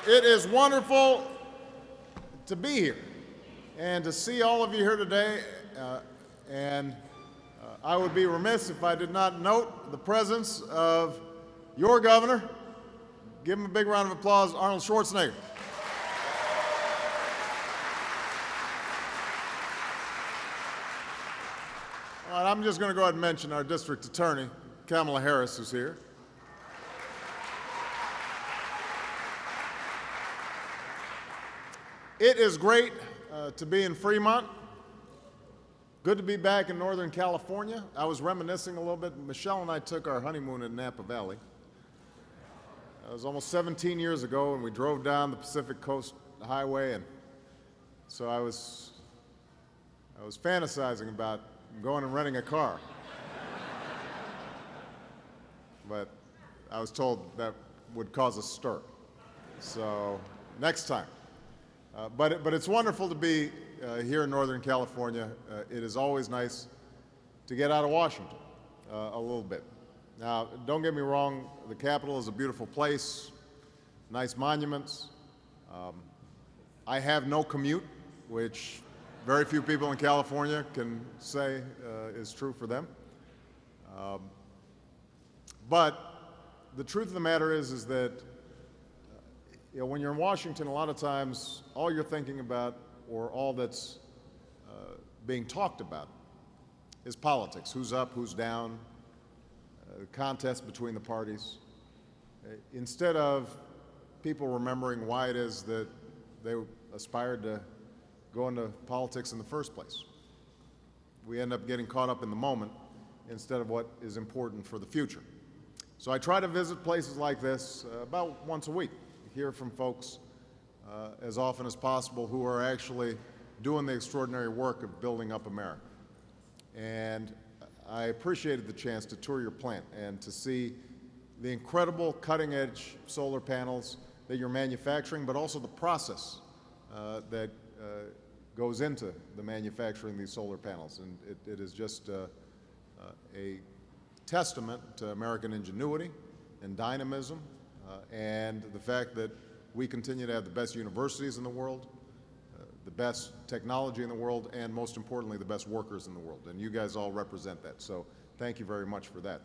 It is wonderful to be here and to see all of you here today. I would be remiss if I did not note the presence of your governor. Give him a big round of applause, Arnold Schwarzenegger. All right, I'm just going to go ahead and mention our district attorney, Kamala Harris, who's here. It is great to be in Fremont. Good to be back in Northern California. I was reminiscing a little bit. Michelle and I took our honeymoon in Napa Valley. It was almost 17 years ago, and we drove down the Pacific Coast Highway, and so I was fantasizing about going and renting a car. But I was told that would cause a stir. So next time. But it's wonderful to be here in Northern California. It is always nice to get out of Washington a little bit. Now, don't get me wrong, the Capitol is a beautiful place, nice monuments. I have no commute, which very few people in California can say is true for them. But the truth of the matter is that when you're in Washington, a lot of times all you're thinking about, or all that's being talked about, is politics. Who's up, who's down, contest between the parties, instead of people remembering why it is that they aspired to go into politics in the first place. We end up getting caught up in the moment instead of what is important for the future. So I try to visit places like this about once a week, hear from folks as often as possible who are actually doing the extraordinary work of building up America. And I appreciated the chance to tour your plant and to see the incredible cutting-edge solar panels that you're manufacturing, but also the process that goes into the manufacturing these solar panels. And it is just a testament to American ingenuity and dynamism, and the fact that we continue to have the best universities in the world, the best technology in the world, and most importantly, the best workers in the world. And you guys all represent that. So thank you very much for that.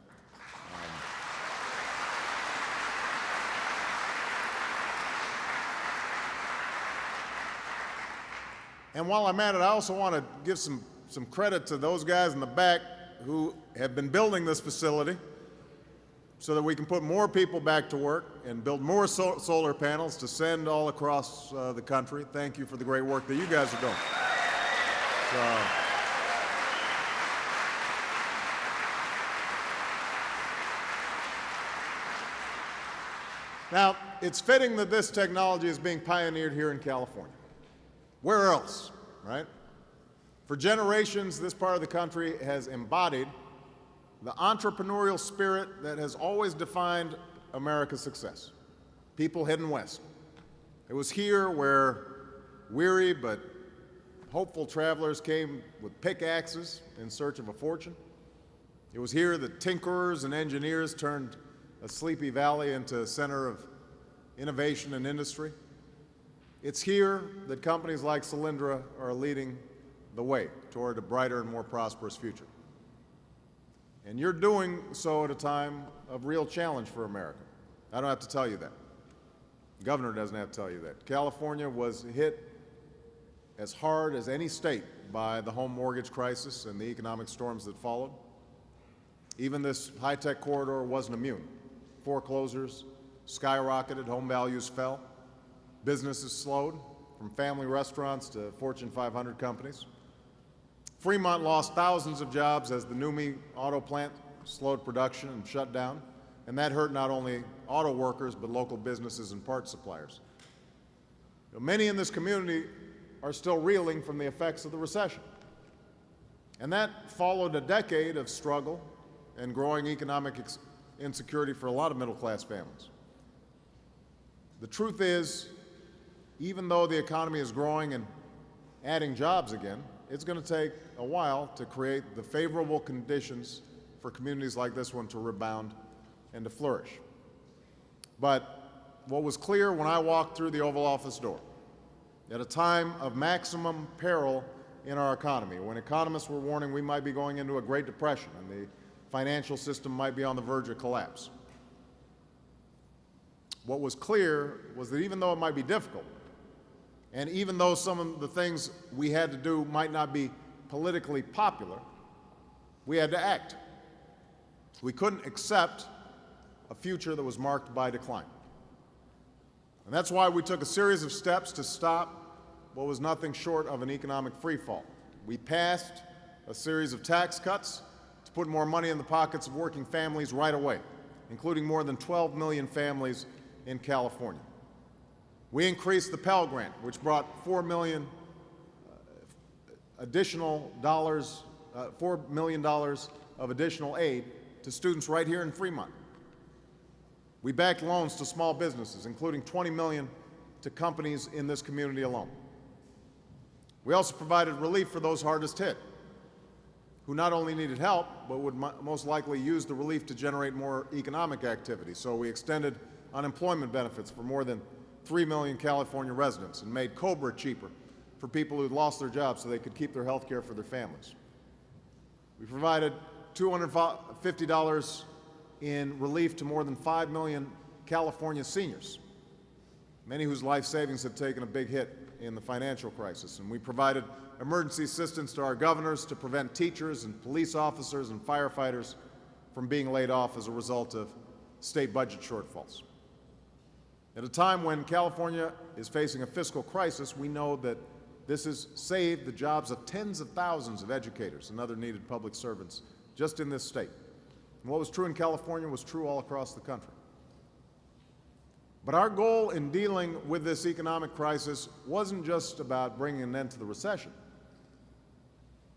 And while I'm at it, I also want to give some credit to those guys in the back who have been building this facility so that we can put more people back to work and build more solar panels to send all across the country. Thank you for the great work that you guys are doing. Now, it's fitting that this technology is being pioneered here in California. Where else, right? For generations, this part of the country has embodied the entrepreneurial spirit that has always defined America's success. People heading west. It was here where weary but hopeful travelers came with pickaxes in search of a fortune. It was here that tinkerers and engineers turned a sleepy valley into a center of innovation and industry. It's here that companies like Solyndra are leading the way toward a brighter and more prosperous future. And you're doing so at a time of real challenge for America. I don't have to tell you that. The governor doesn't have to tell you that. California was hit as hard as any state by the home mortgage crisis and the economic storms that followed. Even this high-tech corridor wasn't immune. Foreclosures skyrocketed, home values fell, businesses slowed, from family restaurants to Fortune 500 companies. Fremont lost thousands of jobs as the NUMMI auto plant slowed production and shut down, and that hurt not only auto workers but local businesses and parts suppliers. Many in this community are still reeling from the effects of the recession, and that followed a decade of struggle and growing economic insecurity for a lot of middle-class families. The truth is, even though the economy is growing and adding jobs again, it's going to take a while to create the favorable conditions for communities like this one to rebound and to flourish. But what was clear when I walked through the Oval Office door, at a time of maximum peril in our economy, when economists were warning we might be going into a Great Depression and the financial system might be on the verge of collapse. What was clear was that even though it might be difficult, and even though some of the things we had to do might not be politically popular, we had to act. We couldn't accept a future that was marked by decline. And that's why we took a series of steps to stop what was nothing short of an economic freefall. We passed a series of tax cuts to put more money in the pockets of working families right away, including more than 12 million families in California. We increased the Pell Grant, which brought $4 million of additional aid to students right here in Fremont. We backed loans to small businesses, including $20 million to companies in this community alone. We also provided relief for those hardest hit, who not only needed help, but would most likely use the relief to generate more economic activity. So we extended unemployment benefits for more than 3 million California residents and made COBRA cheaper for people who'd lost their jobs so they could keep their health care for their families. We provided $250 in relief to more than 5 million California seniors, many whose life savings had taken a big hit in the financial crisis. And we provided emergency assistance to our governors to prevent teachers and police officers and firefighters from being laid off as a result of state budget shortfalls. At a time when California is facing a fiscal crisis, we know that this has saved the jobs of tens of thousands of educators and other needed public servants just in this state. And what was true in California was true all across the country. But our goal in dealing with this economic crisis wasn't just about bringing an end to the recession.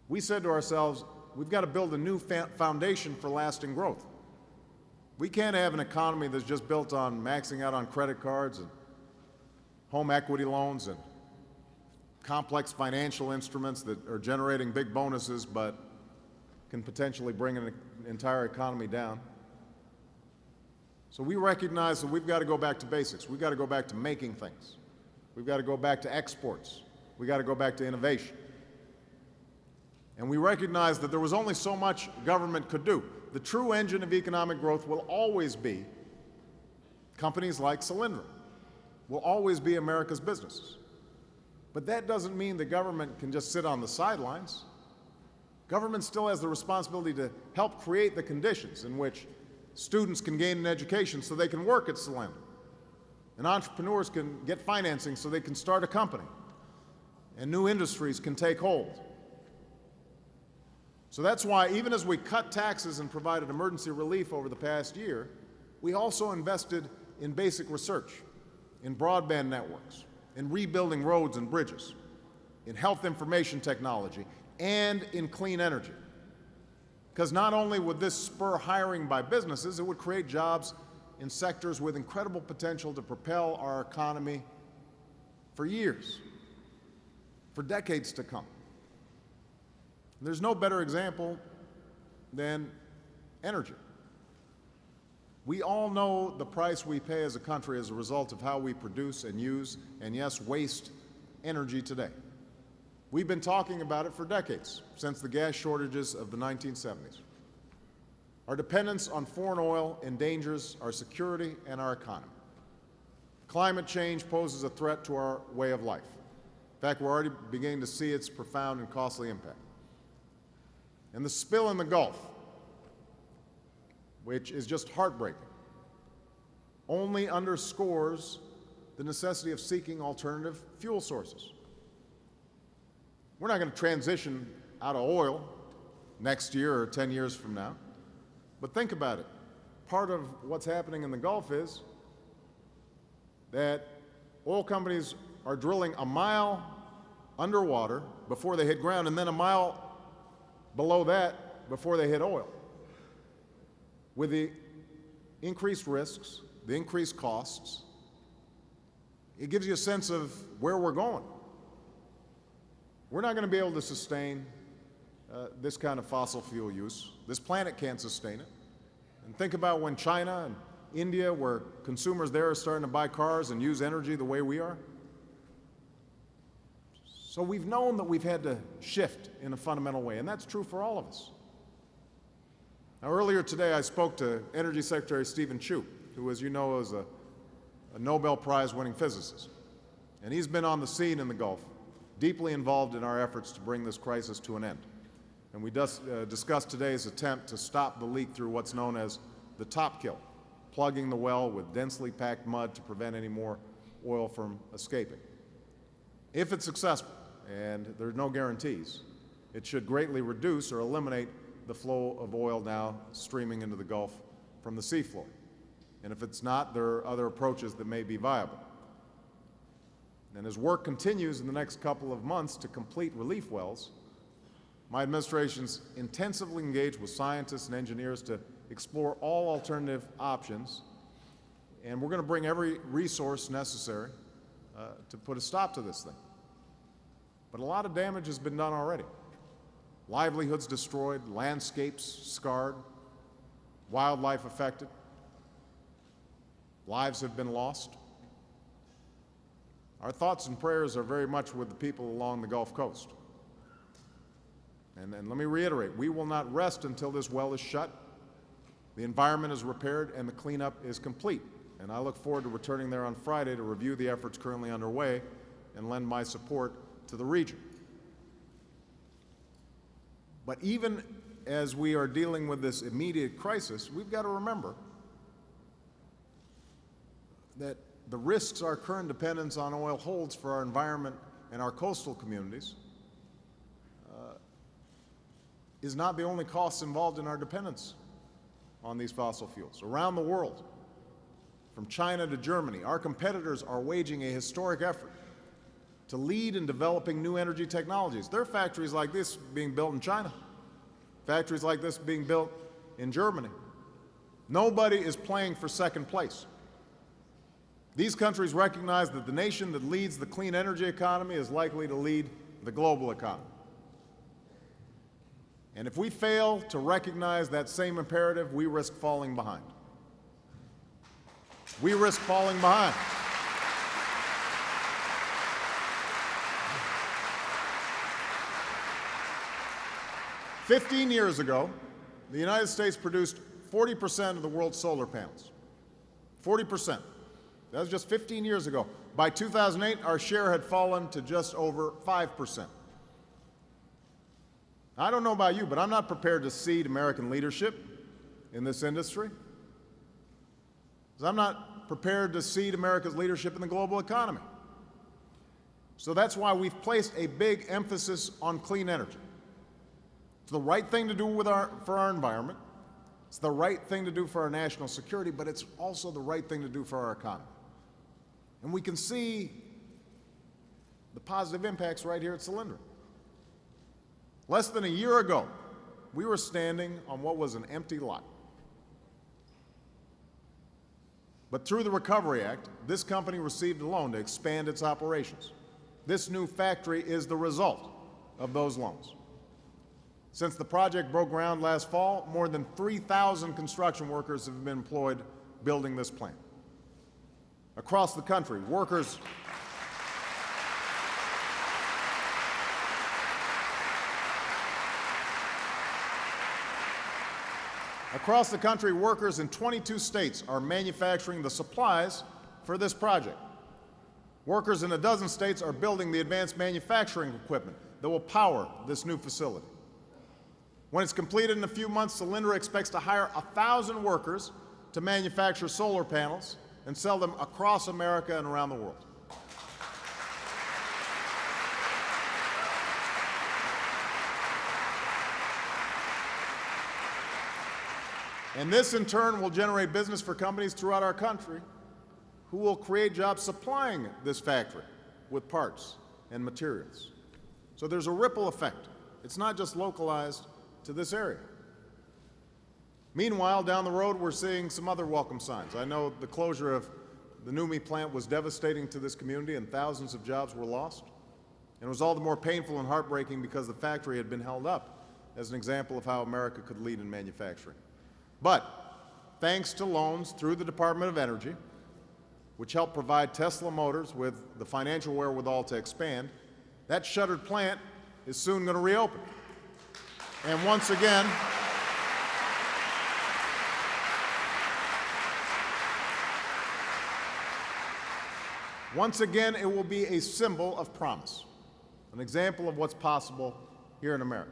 We said to ourselves, we've got to build a new foundation for lasting growth. We can't have an economy that's just built on maxing out on credit cards and home equity loans and complex financial instruments that are generating big bonuses but can potentially bring an entire economy down. So we recognize that we've got to go back to basics. We've got to go back to making things. We've got to go back to exports. We've got to go back to innovation. And we recognize that there was only so much government could do. The true engine of economic growth will always be companies like Solyndra, will always be America's businesses. But that doesn't mean the government can just sit on the sidelines. Government still has the responsibility to help create the conditions in which students can gain an education so they can work at Solyndra, and entrepreneurs can get financing so they can start a company, and new industries can take hold. So that's why, even as we cut taxes and provided emergency relief over the past year, we also invested in basic research, in broadband networks, in rebuilding roads and bridges, in health information technology, and in clean energy. Because not only would this spur hiring by businesses, it would create jobs in sectors with incredible potential to propel our economy for years, for decades to come. There's no better example than energy. We all know the price we pay as a country as a result of how we produce and use, and yes, waste energy today. We've been talking about it for decades, since the gas shortages of the 1970s. Our dependence on foreign oil endangers our security and our economy. Climate change poses a threat to our way of life. In fact, we're already beginning to see its profound and costly impact. And the spill in the Gulf, which is just heartbreaking, only underscores the necessity of seeking alternative fuel sources. We're not going to transition out of oil next year or 10 years from now, but think about it. Part of what's happening in the Gulf is that oil companies are drilling a mile underwater before they hit ground, and then a mile below that before they hit oil. With the increased risks, the increased costs, it gives you a sense of where we're going. We're not going to be able to sustain this kind of fossil fuel use. This planet can't sustain it. And think about when China and India, where consumers there are starting to buy cars and use energy the way we are. So we've known that we've had to shift in a fundamental way, and that's true for all of us. Now, earlier today, I spoke to Energy Secretary Stephen Chu, who, as you know, is a Nobel Prize-winning physicist. And he's been on the scene in the Gulf, deeply involved in our efforts to bring this crisis to an end. And we discussed today's attempt to stop the leak through what's known as the top kill, plugging the well with densely packed mud to prevent any more oil from escaping. If it's successful, and there are no guarantees, it should greatly reduce or eliminate the flow of oil now streaming into the Gulf from the seafloor. And if it's not, there are other approaches that may be viable. And as work continues in the next couple of months to complete relief wells, my administration's intensively engaged with scientists and engineers to explore all alternative options, and we're going to bring every resource necessary to put a stop to this thing. But a lot of damage has been done already. Livelihoods destroyed, landscapes scarred, wildlife affected, lives have been lost. Our thoughts and prayers are very much with the people along the Gulf Coast. And let me reiterate, we will not rest until this well is shut, the environment is repaired, and the cleanup is complete. And I look forward to returning there on Friday to review the efforts currently underway and lend my support to the region. But even as we are dealing with this immediate crisis, we've got to remember that the risks our current dependence on oil holds for our environment and our coastal communities is not the only costs involved in our dependence on these fossil fuels. Around the world, from China to Germany, our competitors are waging a historic effort to lead in developing new energy technologies. There are factories like this being built in China, factories like this being built in Germany. Nobody is playing for second place. These countries recognize that the nation that leads the clean energy economy is likely to lead the global economy. And if we fail to recognize that same imperative, we risk falling behind. We risk falling behind. "15 years ago, the United States produced 40% of the world's solar panels. 40%. That was just 15 years ago. By 2008, our share had fallen to just over 5%. I don't know about you, but I'm not prepared to cede American leadership in this industry, because I'm not prepared to cede America's leadership in the global economy. So that's why we've placed a big emphasis on clean energy. It's the right thing to do for our environment. It's the right thing to do for our national security, but it's also the right thing to do for our economy. And we can see the positive impacts right here at Solyndra. Less than a year ago, we were standing on what was an empty lot. But through the Recovery Act, this company received a loan to expand its operations. This new factory is the result of those loans. Since the project broke ground last fall, more than 3,000 construction workers have been employed building this plant. Across the country, workers in 22 states are manufacturing the supplies for this project. Workers in a dozen states are building the advanced manufacturing equipment that will power this new facility. When it's completed in a few months, Solyndra expects to hire 1,000 workers to manufacture solar panels and sell them across America and around the world. And this, in turn, will generate business for companies throughout our country who will create jobs supplying this factory with parts and materials. So there's a ripple effect. It's not just localized to this area. Meanwhile, down the road, we're seeing some other welcome signs. I know the closure of the NUMMI plant was devastating to this community, and thousands of jobs were lost. And it was all the more painful and heartbreaking because the factory had been held up as an example of how America could lead in manufacturing. But thanks to loans through the Department of Energy, which helped provide Tesla Motors with the financial wherewithal to expand, that shuttered plant is soon going to reopen. And once again, it will be a symbol of promise, an example of what's possible here in America.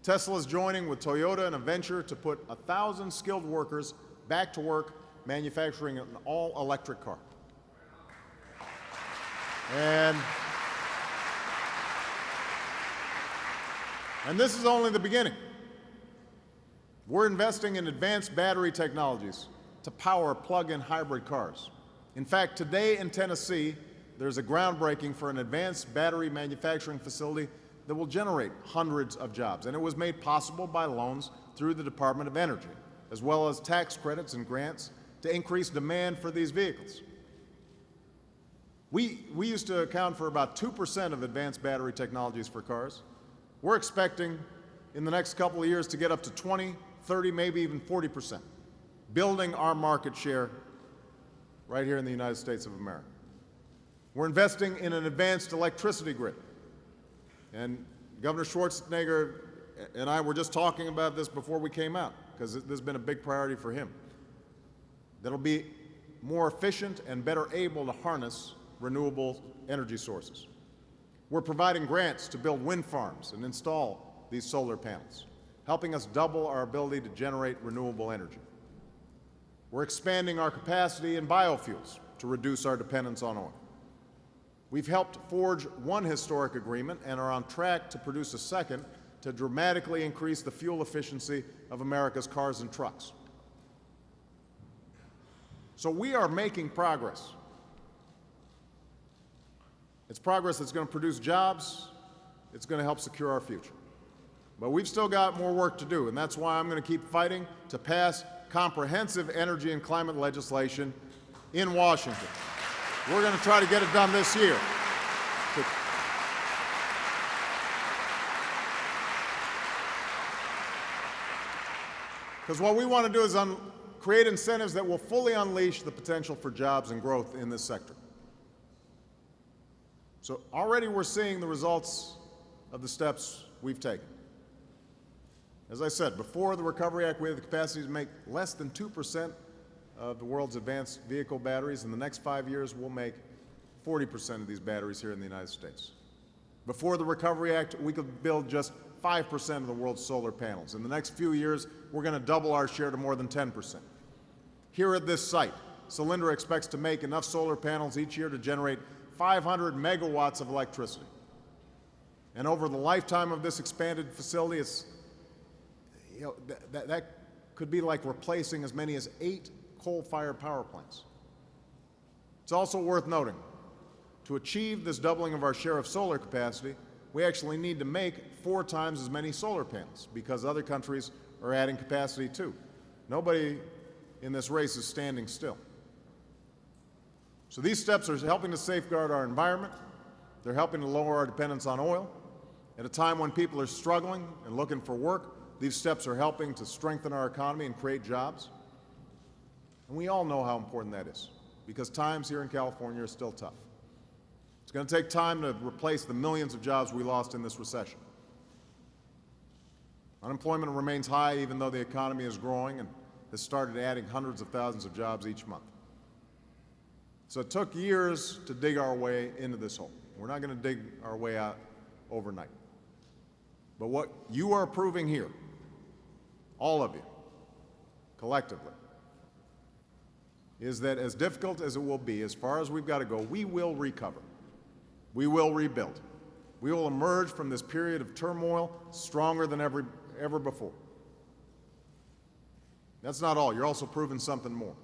Tesla is joining with Toyota in a venture to put 1,000 skilled workers back to work manufacturing an all-electric car. And this is only the beginning. We're investing in advanced battery technologies to power plug-in hybrid cars. In fact, today in Tennessee, there's a groundbreaking for an advanced battery manufacturing facility that will generate hundreds of jobs. And it was made possible by loans through the Department of Energy, as well as tax credits and grants to increase demand for these vehicles. We used to account for about 2% of advanced battery technologies for cars. We're expecting in the next couple of years to get up to 20, 30, maybe even 40%, building our market share right here in the United States of America. We're investing in an advanced electricity grid. And Governor Schwarzenegger and I were just talking about this before we came out, because this has been a big priority for him. That'll be more efficient and better able to harness renewable energy sources. We're providing grants to build wind farms and install these solar panels, helping us double our ability to generate renewable energy. We're expanding our capacity in biofuels to reduce our dependence on oil. We've helped forge one historic agreement and are on track to produce a second to dramatically increase the fuel efficiency of America's cars and trucks. So we are making progress. It's progress that's going to produce jobs. It's going to help secure our future. But we've still got more work to do, and that's why I'm going to keep fighting to pass comprehensive energy and climate legislation in Washington. We're going to try to get it done this year. Because what we want to do is create incentives that will fully unleash the potential for jobs and growth in this sector. So already we're seeing the results of the steps we've taken. As I said, before the Recovery Act, we had the capacity to make less than 2% of the world's advanced vehicle batteries. In the next 5 years, we'll make 40% of these batteries here in the United States. Before the Recovery Act, we could build just 5% of the world's solar panels. In the next few years, we're going to double our share to more than 10%. Here at this site, Solyndra expects to make enough solar panels each year to generate 500 megawatts of electricity. And over the lifetime of this expanded facility, that could be like replacing as many as 8 coal-fired power plants. It's also worth noting, to achieve this doubling of our share of solar capacity, we actually need to make 4 times as many solar panels, because other countries are adding capacity too. Nobody in this race is standing still. So these steps are helping to safeguard our environment. They're helping to lower our dependence on oil. At a time when people are struggling and looking for work, these steps are helping to strengthen our economy and create jobs. And we all know how important that is, because times here in California are still tough. It's going to take time to replace the millions of jobs we lost in this recession. Unemployment remains high even though the economy is growing and has started adding hundreds of thousands of jobs each month. So it took years to dig our way into this hole. We're not going to dig our way out overnight. But what you are proving here, all of you, collectively, is that as difficult as it will be, as far as we've got to go, we will recover. We will rebuild. We will emerge from this period of turmoil stronger than ever before. That's not all. You're also proving something more.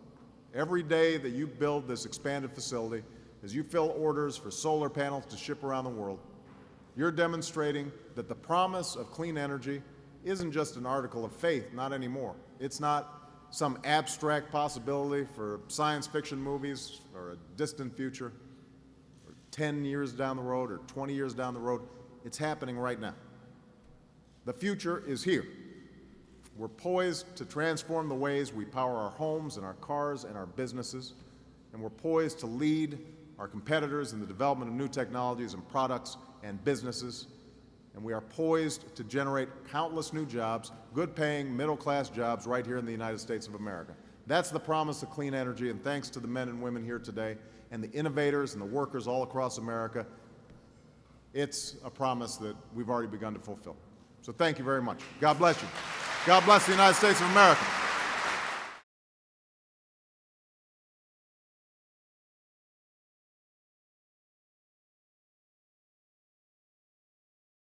Every day that you build this expanded facility, as you fill orders for solar panels to ship around the world, you're demonstrating that the promise of clean energy isn't just an article of faith, not anymore. It's not some abstract possibility for science fiction movies or a distant future, or 10 years down the road or 20 years down the road. It's happening right now. The future is here. We're poised to transform the ways we power our homes and our cars and our businesses, and we're poised to lead our competitors in the development of new technologies and products and businesses, and we are poised to generate countless new jobs, good-paying, middle-class jobs right here in the United States of America. That's the promise of clean energy, and thanks to the men and women here today and the innovators and the workers all across America, it's a promise that we've already begun to fulfill. So thank you very much. God bless you. God bless the United States of America.